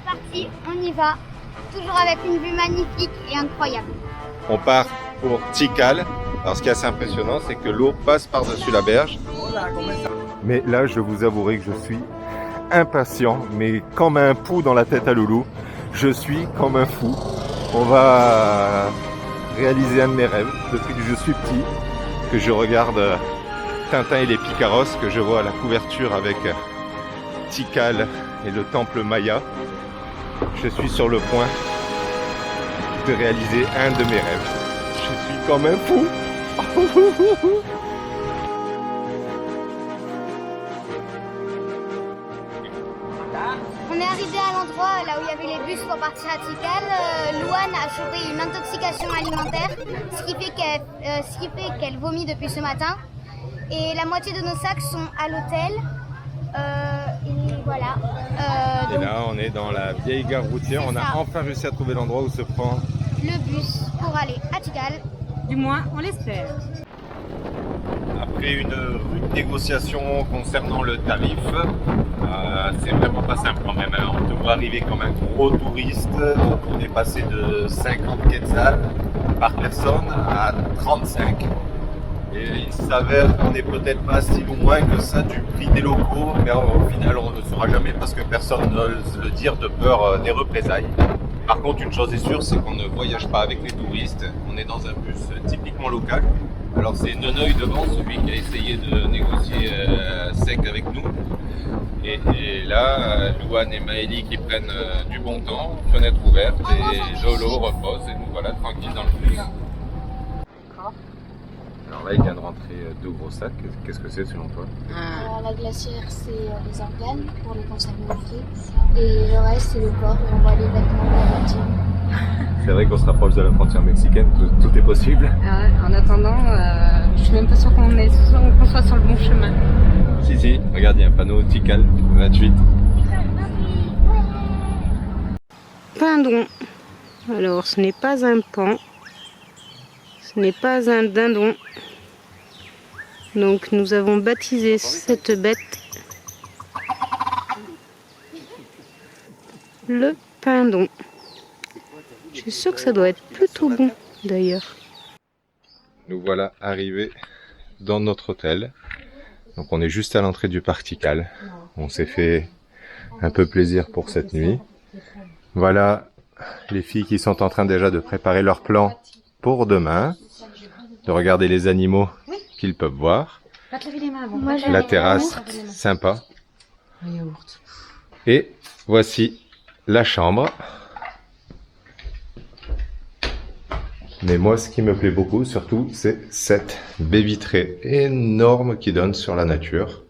parti, on y va. Toujours avec une vue magnifique et incroyable. On part pour Tikal. Alors ce qui est assez impressionnant, c'est que l'eau passe par-dessus la berge. Mais là, je vous avouerai que je suis impatient, mais comme un pou dans la tête à loulou. Je suis comme un fou. On va réaliser un de mes rêves depuis que je suis petit, que je regarde Tintin et les Picaros, que je vois à la couverture avec Tikal et le temple Maya. Je suis sur le point de réaliser un de mes rêves. Je suis comme un fou. On est arrivé à l'endroit là où il y avait les bus pour partir à Tikal. Louane a chopé une intoxication alimentaire, ce qui fait qu'elle vomit depuis ce matin. Et la moitié de nos sacs sont à l'hôtel. Et voilà. Et là, on est dans la vieille gare routière. On a enfin réussi à trouver l'endroit où se prend le bus pour aller à Tikal. Du moins, on l'espère. Après une rude négociation concernant le tarif, c'est vraiment pas simple quand même. On te voit arriver comme un gros touriste. Donc on est passé de 50 quetzals par personne à 35. Et il s'avère qu'on n'est peut-être pas si loin que ça du prix des locaux, mais au final on ne le saura jamais parce que personne n'ose le dire de peur des représailles. Par contre, une chose est sûre, c'est qu'on ne voyage pas avec les touristes. On est dans un bus typiquement local. Alors c'est Neneuil devant, celui qui a essayé de négocier sec avec nous. Et là, Louane et Maëlie qui prennent du bon temps, fenêtre ouverte, et Lolo repose, et nous voilà tranquilles dans le bus. Alors là, il vient de rentrer deux gros sacs. Qu'est-ce que c'est selon toi? La glacière, c'est les organes pour les conserver au frais. Et le reste, c'est le corps. Et on voit les vêtements de la voiture. C'est vrai qu'on se rapproche de la frontière mexicaine, tout est possible. En attendant, je suis même pas sûre qu'on soit sur le bon chemin. Si, regarde, il y a un panneau Tikal 28. Pindon. Alors, ce n'est pas un paon. Ce n'est pas un dindon. Donc nous avons baptisé cette bête le pindon. Je suis sûre que ça doit être plutôt bon d'ailleurs. Nous voilà arrivés dans notre hôtel. Donc on est juste à l'entrée du parc Tikal. On s'est fait un peu plaisir pour cette nuit. Voilà les filles qui sont en train déjà de préparer leur plan pour demain, de regarder les animaux qu'ils peuvent voir. La terrasse, sympa. Et voici la chambre. Mais moi, ce qui me plaît beaucoup, surtout, c'est cette baie vitrée énorme qui donne sur la nature.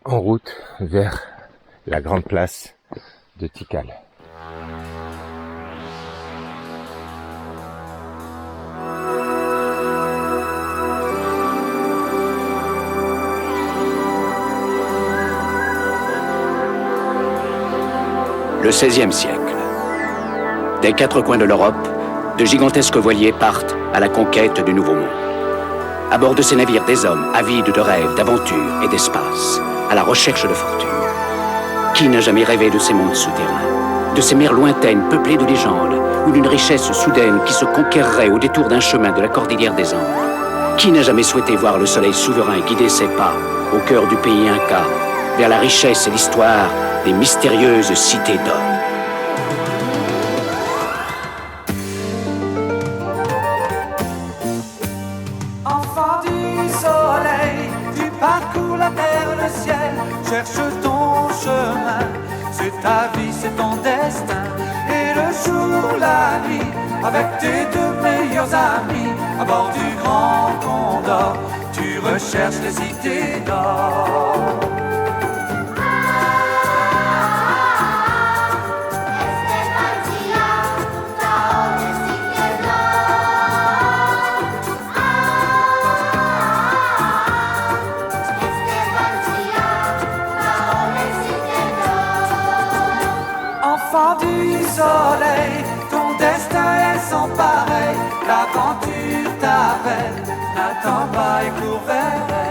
En route vers la grande place de Tikal. Le XVIe siècle. Des quatre coins de l'Europe, de gigantesques voiliers partent à la conquête du Nouveau Monde. À bord de ces navires, des hommes avides de rêves, d'aventures et d'espace, à la recherche de fortune. Qui n'a jamais rêvé de ces mondes souterrains, de ces mers lointaines peuplées de légendes, ou d'une richesse soudaine qui se conquerrait au détour d'un chemin de la cordillère des Andes? Qui n'a jamais souhaité voir le soleil souverain guider ses pas au cœur du pays Inca, vers la richesse et l'histoire des mystérieuses cités d'or? Enfant du soleil, tu parcours la terre, le ciel, cherche ton chemin. C'est ta vie, c'est ton destin. Et le jour, la nuit, avec tes deux meilleurs amis, à bord du Grand Condor, tu recherches les cités d'or. l'aventure t'appelle, n'attends pas et cours vers elle.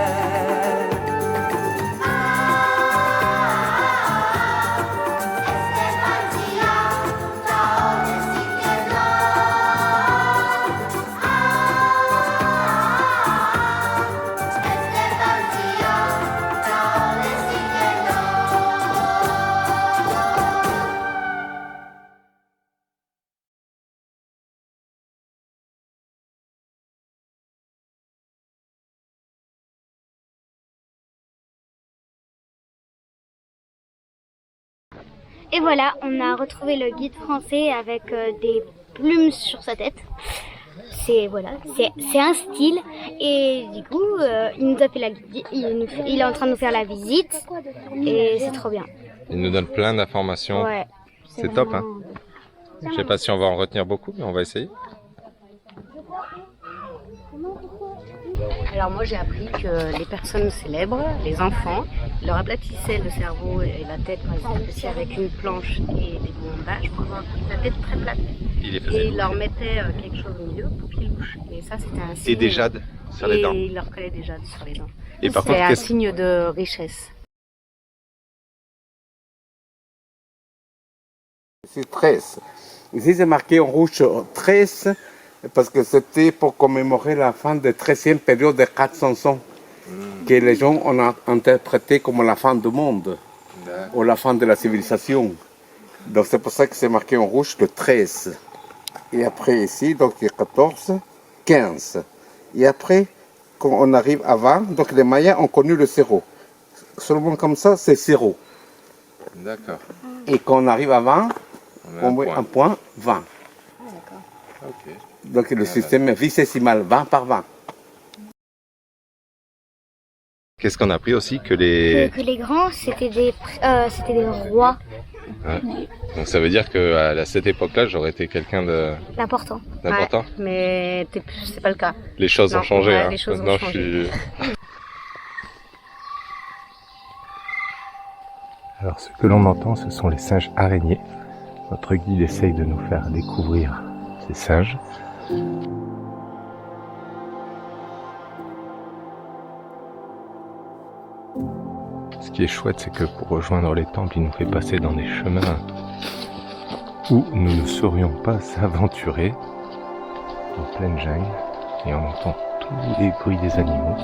Et voilà, on a retrouvé le guide français avec des plumes sur sa tête. C'est voilà, c'est un style. Et du coup, il nous a fait il est en train de nous faire la visite. Et c'est trop bien. Il nous donne plein d'informations. Ouais, c'est top, hein. Je sais pas si on va en retenir beaucoup, mais on va essayer. Alors moi j'ai appris que les personnes célèbres, les enfants, leur aplatissaient le cerveau et la tête par exemple aussi avec une planche et des bandages pour avoir la tête très plate. Et ils leur mettaient quelque chose au milieu pour qu'ils louchent. Et ça c'était un signe. Et des jades sur les dents. Et ils leur collaient des jades sur les dents. Et par c'était contre, un signe de richesse. C'est 13. Ici, c'est marqué en rouge 13 parce que c'était pour commémorer la fin de la 13e période des 400 ans que les gens ont interprété comme la fin du monde ou la fin de la civilisation. Donc, c'est pour ça que c'est marqué en rouge le 13. Et après, ici, donc, il y a 14, 15. Et après, quand on arrive à 20, donc les Mayas ont connu le 0. Seulement comme ça, c'est 0. D'accord. Et quand on arrive à 20, on met un point 20. Ok. Donc le système vicésimal, 20 par 20. Qu'est-ce qu'on a appris aussi que les... Que les grands, c'était des rois. Ouais. Donc ça veut dire qu'à cette époque-là, j'aurais été quelqu'un D'important. d'important. Ouais, mais c'est pas le cas. Les choses Non, ont changé. ouais, Hein. les choses ont Maintenant, changé. je suis... Alors ce que l'on entend, ce sont les singes araignées. Notre guide essaye de nous faire découvrir ces singes. Ce qui est chouette, c'est que pour rejoindre les temples, il nous fait passer dans des chemins où nous ne saurions pas s'aventurer, en pleine jungle, et on entend tous les bruits des animaux.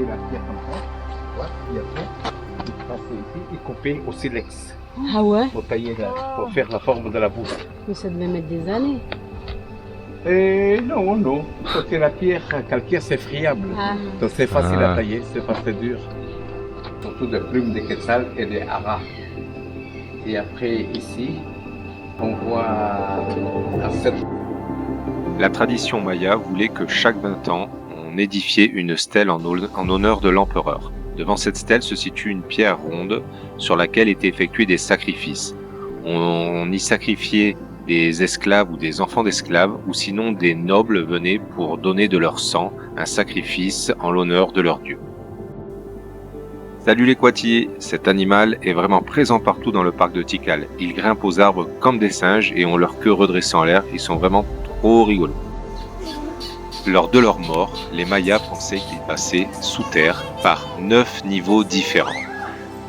La pierre comme ça, et après, il passe ici et couper au silex Ah ouais? pour tailler, pour faire la forme de la bouche. Mais ça devait mettre des années. Non, non, parce que la pierre calcaire c'est friable, donc c'est facile à tailler, c'est pas très dur. Surtout des plumes de quetzal et des haras. Et après ici, on voit un cercle. La tradition maya voulait que chaque 20 ans, on édifiait une stèle en honneur de l'empereur. Devant cette stèle se situe une pierre ronde sur laquelle étaient effectués des sacrifices. On y sacrifiait des esclaves ou des enfants d'esclaves, ou sinon des nobles venaient pour donner de leur sang, un sacrifice en l'honneur de leur dieu. Salut les Coatiers, cet animal est vraiment présent partout dans le parc de Tikal. Ils grimpent aux arbres comme des singes et ont leur queue redressée en l'air, ils sont vraiment trop rigolos. Lors de leur mort, les Mayas pensaient qu'ils passaient sous terre par 9 niveaux différents.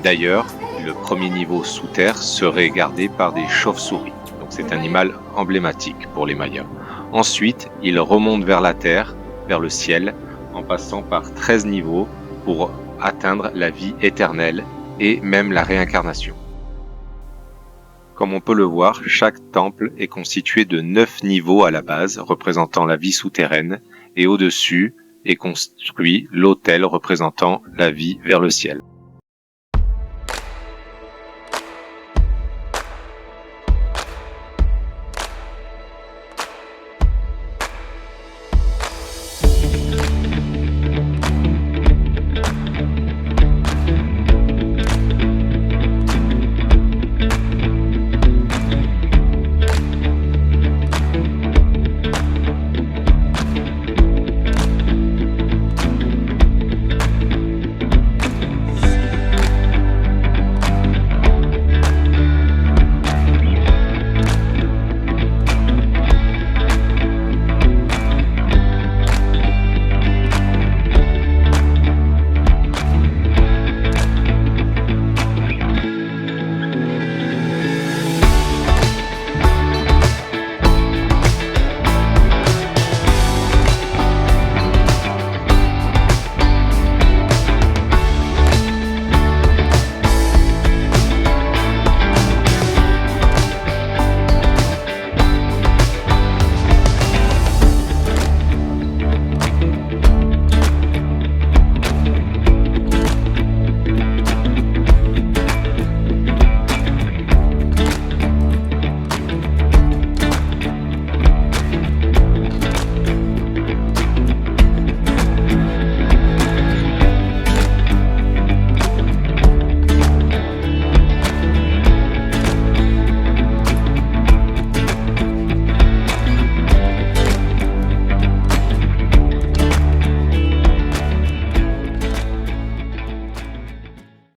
D'ailleurs, le premier niveau sous terre serait gardé par des chauves-souris. Donc c'est un animal emblématique pour les Mayas. Ensuite, ils remontent vers la terre, vers le ciel, en passant par 13 niveaux pour atteindre la vie éternelle et même la réincarnation. Comme on peut le voir, chaque temple est constitué de 9 niveaux à la base, représentant la vie souterraine, et au-dessus, et construit l'autel représentant la vie vers le ciel.